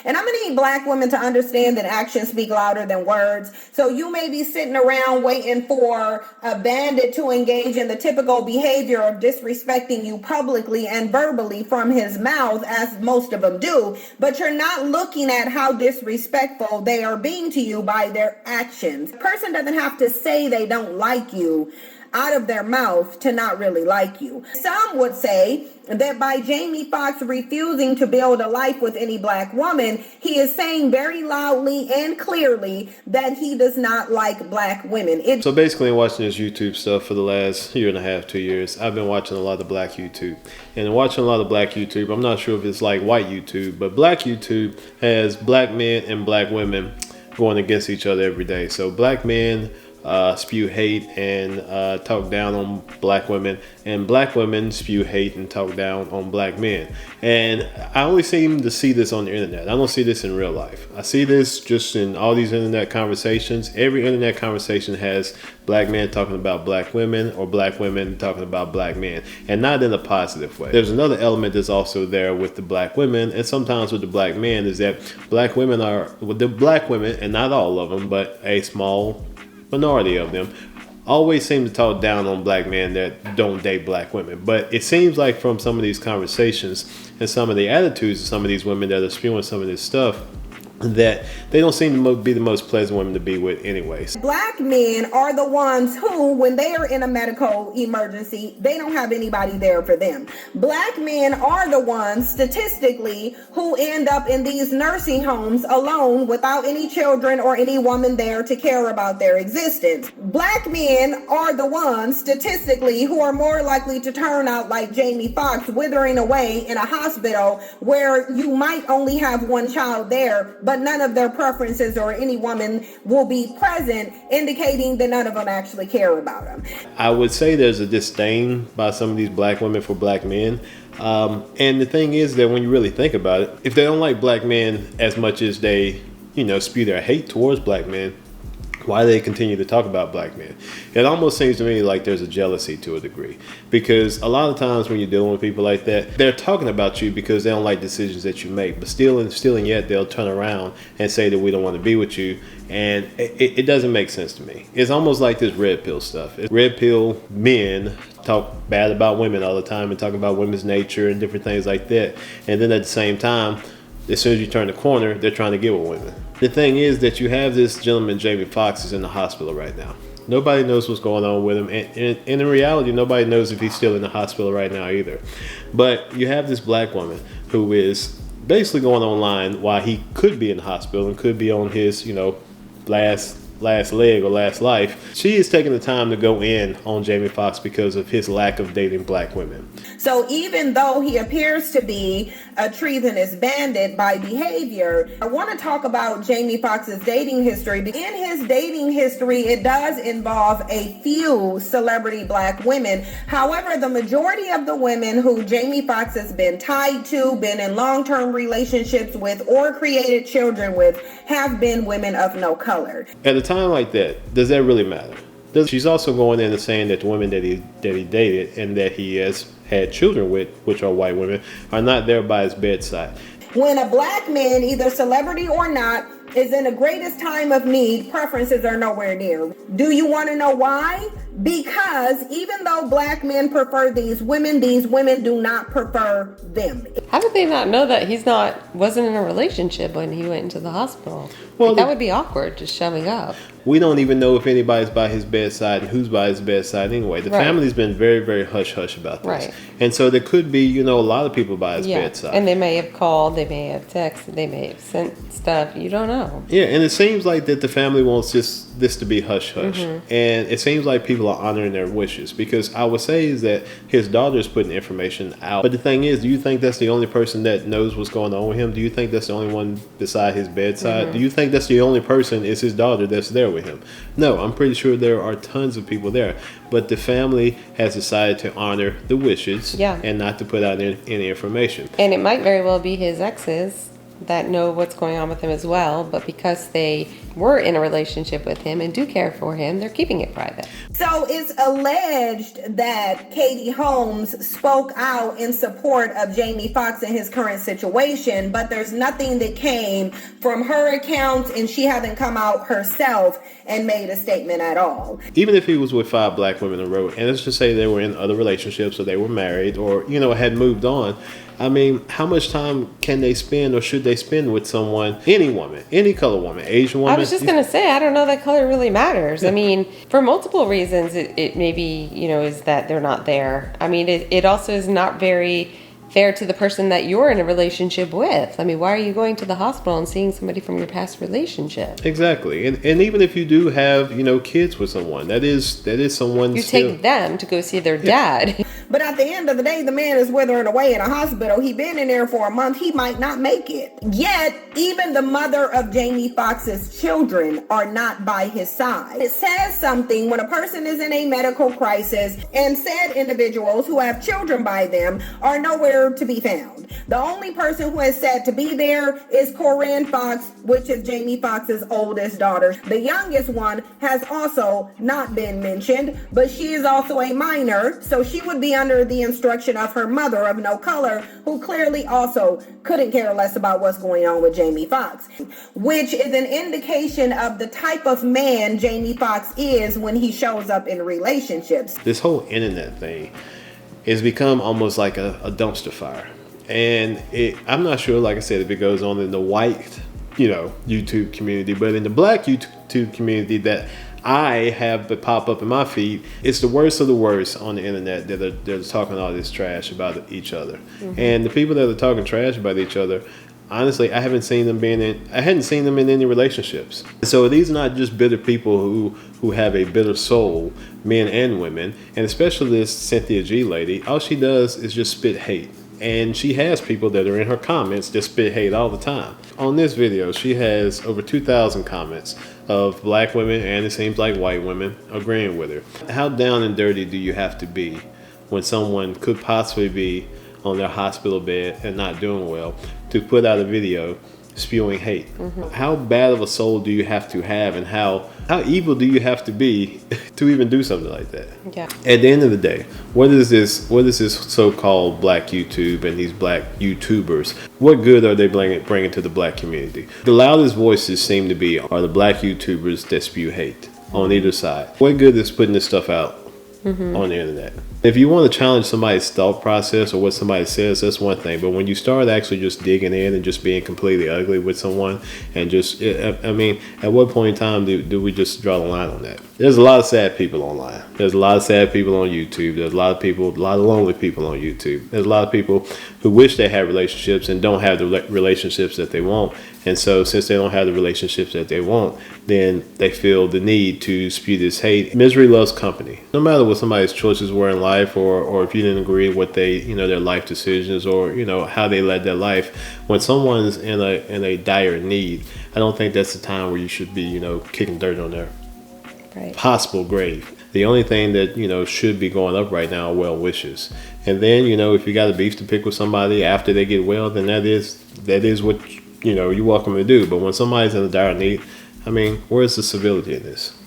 And I'm going to need black women to understand that actions speak louder than words. So you may be sitting around waiting for a bandit to engage in the typical behavior of disrespecting you publicly and verbally from his mouth, as most of them do, but you're not looking at how disrespectful they are being to you by their actions. A person doesn't have to say they don't like you out of their mouth to not really like you. Some would say that by Jamie Foxx refusing to build a life with any black woman, he is saying very loudly and clearly that he does not like black women. So basically, watching this YouTube stuff for the last year and a half, 2 years, I've been watching a lot of black YouTube. And watching a lot of black YouTube, I'm not sure if it's like white YouTube, but black YouTube has black men and black women going against each other every day. So black men spew hate and talk down on black women, and black women spew hate and talk down on black men. And I only seem to see this on the internet. I don't see this in real life. I see this just in all these internet conversations. Every internet conversation has black men talking about black women or black women talking about black men, and not in a positive way. There's another element that's also there with the black women and sometimes with the black men, is that black women are, with the black women, and not all of them, but a small minority of them, always seem to talk down on black men that don't date black women. But it seems like from some of these conversations and some of the attitudes of some of these women that are spewing some of this stuff, that they don't seem to be the most pleasant women to be with anyways. Black men are the ones who, when they are in a medical emergency, they don't have anybody there for them. Black men are the ones, statistically, who end up in these nursing homes alone without any children or any woman there to care about their existence. Black men are the ones, statistically, who are more likely to turn out like Jamie Foxx, withering away in a hospital where you might only have one child there, but none of their preferences or any woman will be present, indicating that none of them actually care about them. I would say there's a disdain by some of these black women for black men. And the thing is that when you really think about it, if they don't like black men as much as they, spew their hate towards black men, why they continue to talk about black men? It almost seems to me like there's a jealousy to a degree, because a lot of times when you're dealing with people like that, they're talking about you because they don't like decisions that you make, but still and yet they'll turn around and say that we don't want to be with you, and it doesn't make sense to me. It's almost like this red pill stuff. Red pill men talk bad about women all the time and talk about women's nature and different things like that, and then at the same time, as soon as you turn the corner, they're trying to get with women. The thing is that you have this gentleman, Jamie Foxx, is in the hospital right now. Nobody knows what's going on with him. And in reality, nobody knows if he's still in the hospital right now either. But you have this black woman who is basically going online while he could be in the hospital and could be on his, last leg or last life. She is taking the time to go in on Jamie Foxx because of his lack of dating black women. So even though he appears to be a treasonous bandit by behavior, I want to talk about Jamie Foxx's dating history. In his dating history, it does involve a few celebrity black women. However, the majority of the women who Jamie Foxx has been tied to, been in long-term relationships with, or created children with, have been women of no color. At a time like that, does that really matter? She's also going in and saying that the women that he dated and that he has had children with, which are white women, are not there by his bedside. When a black man, either celebrity or not, is in the greatest time of need, preferences are nowhere near. Do you want to know why? Because even though black men prefer these women do not prefer them. How did they not know that wasn't in a relationship when he went into the hospital? Well, that would be awkward, just showing up. We don't even know if anybody's by his bedside and who's by his bedside anyway. The family's been very, very hush-hush about this. Right. And so there could be, a lot of people by his bedside. And they may have called, they may have texted, they may have sent stuff. You don't know. Yeah, and it seems like that the family wants this to be hush-hush. Mm-hmm. And it seems like people are honoring their wishes, because I would say is that his daughter's putting information out. But the thing is, do you think that's the only person that knows what's going on with him? Do you think that's the only one beside his bedside? Mm-hmm. Do you think that's the only person is his daughter that's there with him? No, I'm pretty sure there are tons of people there. But the family has decided to honor the wishes and not to put out any information. And it might very well be his exes that know what's going on with him as well, but because they were in a relationship with him and do care for him, they're keeping it private. So it's alleged that Katie Holmes spoke out in support of Jamie Foxx in his current situation, but there's nothing that came from her account, and she hasn't come out herself and made a statement at all. Even if he was with 5 black women in a row, and let's just say they were in other relationships or they were married or, had moved on, I mean, how much time can they spend or should they spend with someone, any woman, any color woman, Asian woman? I was just going to say, I don't know that color really matters. I mean, for multiple reasons, it maybe, is that they're not there. I mean, it also is not very fair to the person that you're in a relationship with. I mean, why are you going to the hospital and seeing somebody from your past relationship? Exactly. And even if you do have, kids with someone, that is someone. You take them to go see their dad. But at the end of the day, the man is withering away in a hospital. He been in there for a month. He might not make it. Yet, even the mother of Jamie Foxx's children are not by his side. It says something when a person is in a medical crisis and said individuals who have children by them are nowhere to be found. The only person who is said to be there is Corinne Foxx, which is Jamie Foxx's oldest daughter. The youngest one has also not been mentioned, but she is also a minor, so she would be under the instruction of her mother of no color, who clearly also couldn't care less about what's going on with Jamie Foxx, which is an indication of the type of man Jamie Foxx is when he shows up in relationships. This whole internet thing has become almost like a dumpster fire. And I'm not sure, like I said, if it goes on in the white, YouTube community, but in the black YouTube community that I have but pop up in my feed, it's the worst of the worst on the internet that are talking all this trash about each other. Mm-hmm. And the people that are talking trash about each other, honestly, I hadn't seen them in any relationships. So these are not just bitter people who have a bitter soul, men and women, and especially this Cynthia G lady. All she does is just spit hate. And she has people that are in her comments that spit hate all the time. On this video, she has over 2,000 comments of black women, and it seems like white women, agreeing with her. How down and dirty do you have to be when someone could possibly be on their hospital bed and not doing well to put out a video spewing hate? Mm-hmm. How bad of a soul do you have to have, and how evil do you have to be to even do something like that? Yeah. At the end of the day, what is this so-called black YouTube and these black YouTubers? What good are they bringing to the black community? The loudest voices seem to be are the black YouTubers that spew hate on either side. What good is putting this stuff out on the internet? If you want to challenge somebody's thought process or what somebody says, that's one thing. But when you start actually just digging in and just being completely ugly with someone and just, I mean, at what point in time do we just draw the line on that? There's a lot of sad people online. There's a lot of sad people on YouTube. There's a lot of lonely people on YouTube. There's a lot of people who wish they had relationships and don't have the relationships that they want. And so since they don't have the relationships that they want, then they feel the need to spew this hate. Misery loves company. No matter what somebody's choices were in life, or if you didn't agree with their life decisions, or how they led their life, when someone's in a dire need, I don't think that's the time where you should be kicking dirt on their possible grave. The only thing that should be going up right now are well wishes. And then if you got a beef to pick with somebody after they get well, then that is what you're welcome to do. But when somebody's in a dire need, I mean, where's the civility in this?